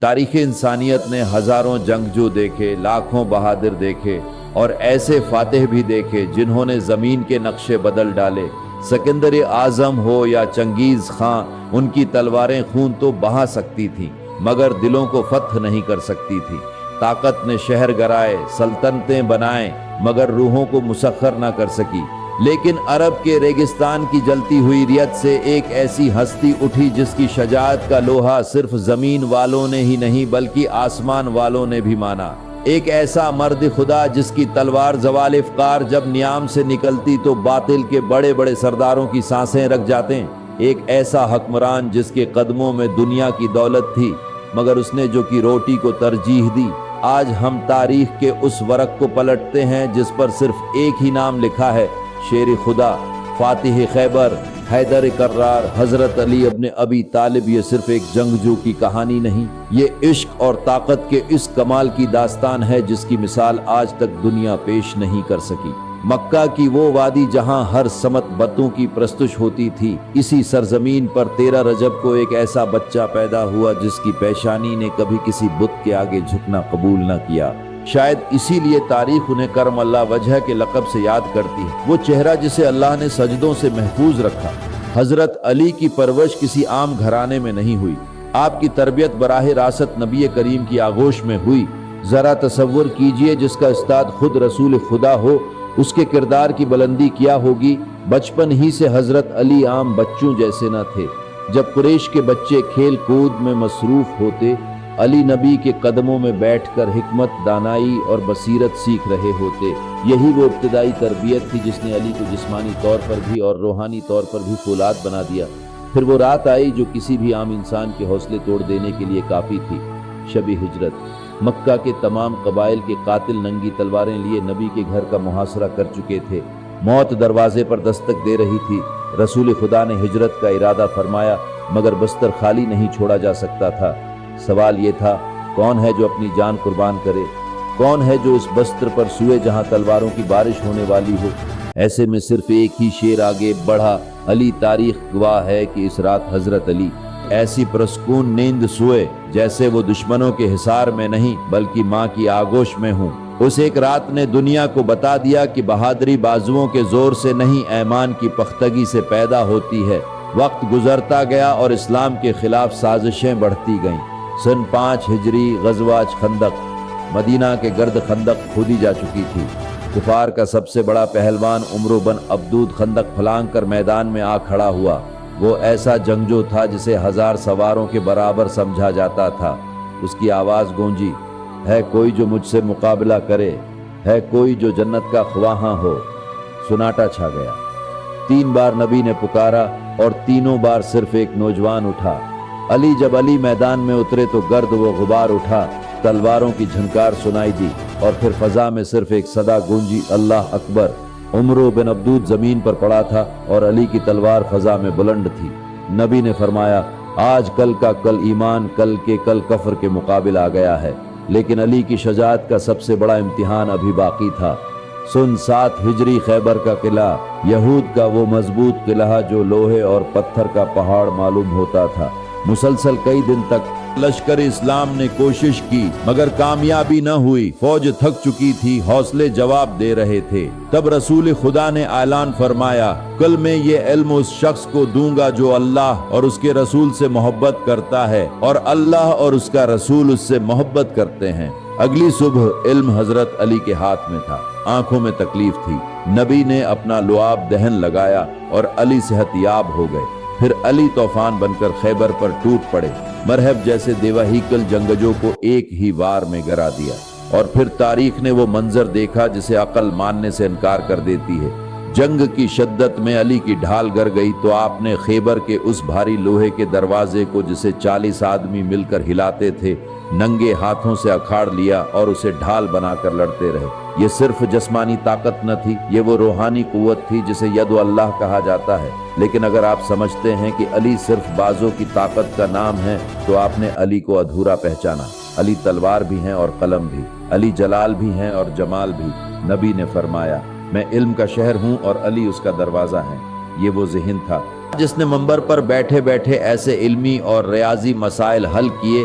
تاریخ انسانیت نے ہزاروں جنگجو دیکھے، لاکھوں بہادر دیکھے اور ایسے فاتح بھی دیکھے جنہوں نے زمین کے نقشے بدل ڈالے۔ سکندر اعظم ہو یا چنگیز خان، ان کی تلواریں خون تو بہا سکتی تھیں مگر دلوں کو فتح نہیں کر سکتی تھی۔ طاقت نے شہر گرائے، سلطنتیں بنائیں مگر روحوں کو مسخر نہ کر سکی۔ لیکن عرب کے ریگستان کی جلتی ہوئی ریت سے ایک ایسی ہستی اٹھی جس کی شجاعت کا لوہا صرف زمین والوں نے ہی نہیں بلکہ آسمان والوں نے بھی مانا۔ ایک ایسا مرد خدا جس کی تلوار زوال افکار جب نیام سے نکلتی تو باطل کے بڑے بڑے سرداروں کی سانسیں رک جاتے ہیں۔ ایک ایسا حکمران جس کے قدموں میں دنیا کی دولت تھی مگر اس نے جو کی روٹی کو ترجیح دی۔ آج ہم تاریخ کے اس ورق کو پلٹتے ہیں جس پر صرف ایک ہی نام لکھا ہے، شیر خدا، فاتح خیبر، حیدر کرار، حضرت علی ابن ابی طالب۔ یہ صرف ایک جنگجو کی کہانی نہیں، یہ عشق اور طاقت کے اس کمال کی داستان ہے جس کی مثال آج تک دنیا پیش نہیں کر سکی۔ مکہ کی وہ وادی جہاں ہر سمت بتوں کی پرستش ہوتی تھی، اسی سرزمین پر 13 رجب کو ایک ایسا بچہ پیدا ہوا جس کی پیشانی نے کبھی کسی بت کے آگے جھکنا قبول نہ کیا۔ شاید اسی لیے تاریخ انہیں کرم اللہ وجہ کے لقب سے یاد کرتی ہے، وہ چہرہ جسے اللہ نے سجدوں سے محفوظ رکھا۔ حضرت علی کی پرورش کسی عام گھرانے میں نہیں ہوئی، آپ کی تربیت براہ راست نبی کریم کی آغوش میں ہوئی۔ ذرا تصور کیجئے جس کا استاد خود رسول خدا ہو، اس کے کردار کی بلندی کیا ہوگی۔ بچپن ہی سے حضرت علی عام بچوں جیسے نہ تھے۔ جب قریش کے بچے کھیل کود میں مصروف ہوتے، علی نبی کے قدموں میں بیٹھ کر حکمت، دانائی اور بصیرت سیکھ رہے ہوتے۔ یہی وہ ابتدائی تربیت تھی جس نے علی کو جسمانی طور پر بھی اور روحانی طور پر بھی فولاد بنا دیا۔ پھر وہ رات آئی جو کسی بھی عام انسان کے حوصلے توڑ دینے کے لیے کافی تھی، شب ہجرت۔ مکہ کے تمام قبائل کے قاتل ننگی تلواریں لیے نبی کے گھر کا محاصرہ کر چکے تھے۔ موت دروازے پر دستک دے رہی تھی۔ رسول خدا نے ہجرت کا ارادہ فرمایا مگر بستر خالی نہیں چھوڑا جا سکتا تھا۔ سوال یہ تھا، کون ہے جو اپنی جان قربان کرے؟ کون ہے جو اس بستر پر سوئے جہاں تلواروں کی بارش ہونے والی ہو؟ ایسے میں صرف ایک ہی شیر آگے بڑھا، علی۔ تاریخ گواہ ہے کہ اس رات حضرت علی ایسی پرسکون نیند سوئے جیسے وہ دشمنوں کے حصار میں نہیں بلکہ ماں کی آغوش میں ہوں۔ اس ایک رات نے دنیا کو بتا دیا کہ بہادری بازوؤں کے زور سے نہیں، ایمان کی پختگی سے پیدا ہوتی ہے۔ وقت گزرتا گیا اور اسلام کے خلاف سازشیں بڑھتی گئیں۔ سن 5 ہجری غزوہ خندق، مدینہ کے گرد خندق کھودی جا چکی تھی۔ کفار کا سب سے بڑا پہلوان عمرو بن عبدود خندق پھلانگ کر میدان میں آ کھڑا ہوا۔ وہ ایسا جنگجو تھا جسے 1000 سواروں کے برابر سمجھا جاتا تھا۔ اس کی آواز گونجی، ہے کوئی جو مجھ سے مقابلہ کرے؟ ہے کوئی جو جنت کا خواہاں ہو؟ سناٹا چھا گیا۔ 3 بار نبی نے پکارا اور تینوں بار صرف ایک نوجوان اٹھا۔ علی جب علی میدان میں اترے تو گرد و غبار اٹھا، تلواروں کی جھنکار سنائی دی اور پھر فضا میں صرف ایک صدا گونجی، اللہ اکبر۔ عمرو بن عبدود زمین پر پڑا تھا اور علی کی تلوار فضا میں بلند تھی۔ نبی نے فرمایا، آج کل کا کل ایمان، کل کے کل کفر کے مقابل آ گیا ہے۔ لیکن علی کی شجاعت کا سب سے بڑا امتحان ابھی باقی تھا۔ سن 7 ہجری خیبر کا قلعہ، یہود کا وہ مضبوط قلعہ جو لوہے اور پتھر کا پہاڑ معلوم ہوتا تھا۔ مسلسل کئی دن تک لشکر اسلام نے کوشش کی مگر کامیابی نہ ہوئی۔ فوج تھک چکی تھی، حوصلے جواب دے رہے تھے۔ تب رسول خدا نے اعلان فرمایا، کل میں یہ علم اس شخص کو دوں گا جو اللہ اور اس کے رسول سے محبت کرتا ہے اور اللہ اور اس کا رسول اس سے محبت کرتے ہیں۔ اگلی صبح علم حضرت علی کے ہاتھ میں تھا۔ آنکھوں میں تکلیف تھی۔ نبی نے اپنا لعاب دہن لگایا اور علی صحت یاب ہو گئے۔ پھر علی طوفان بن کر خیبر پر ٹوٹ پڑے۔ مرہب جیسے دیوا ہیکل جنگجوں کو ایک ہی وار میں گرا دیا۔ اور پھر تاریخ نے وہ منظر دیکھا جسے عقل ماننے سے انکار کر دیتی ہے۔ جنگ کی شدت میں علی کی ڈھال گر گئی تو آپ نے خیبر کے اس بھاری لوہے کے دروازے کو جسے 40 آدمی مل کر ہلاتے تھے، ننگے ہاتھوں سے اکھاڑ لیا اور اسے ڈھال بنا کر لڑتے رہے۔ یہ صرف جسمانی طاقت نہ تھی، یہ وہ روحانی قوت تھی جسے ید اللہ کہا جاتا ہے۔ لیکن اگر آپ سمجھتے ہیں کہ علی صرف بازوں کی طاقت کا نام ہے تو آپ نے علی کو ادھورا پہچانا۔ علی تلوار بھی ہیں اور قلم بھی، علی جلال بھی ہیں اور جمال بھی۔ نبی نے فرمایا، میں علم کا شہر ہوں اور علی اس کا دروازہ ہے۔ یہ وہ ذہن تھا جس نے منبر پر بیٹھے بیٹھے ایسے علمی اور ریاضی مسائل حل کیے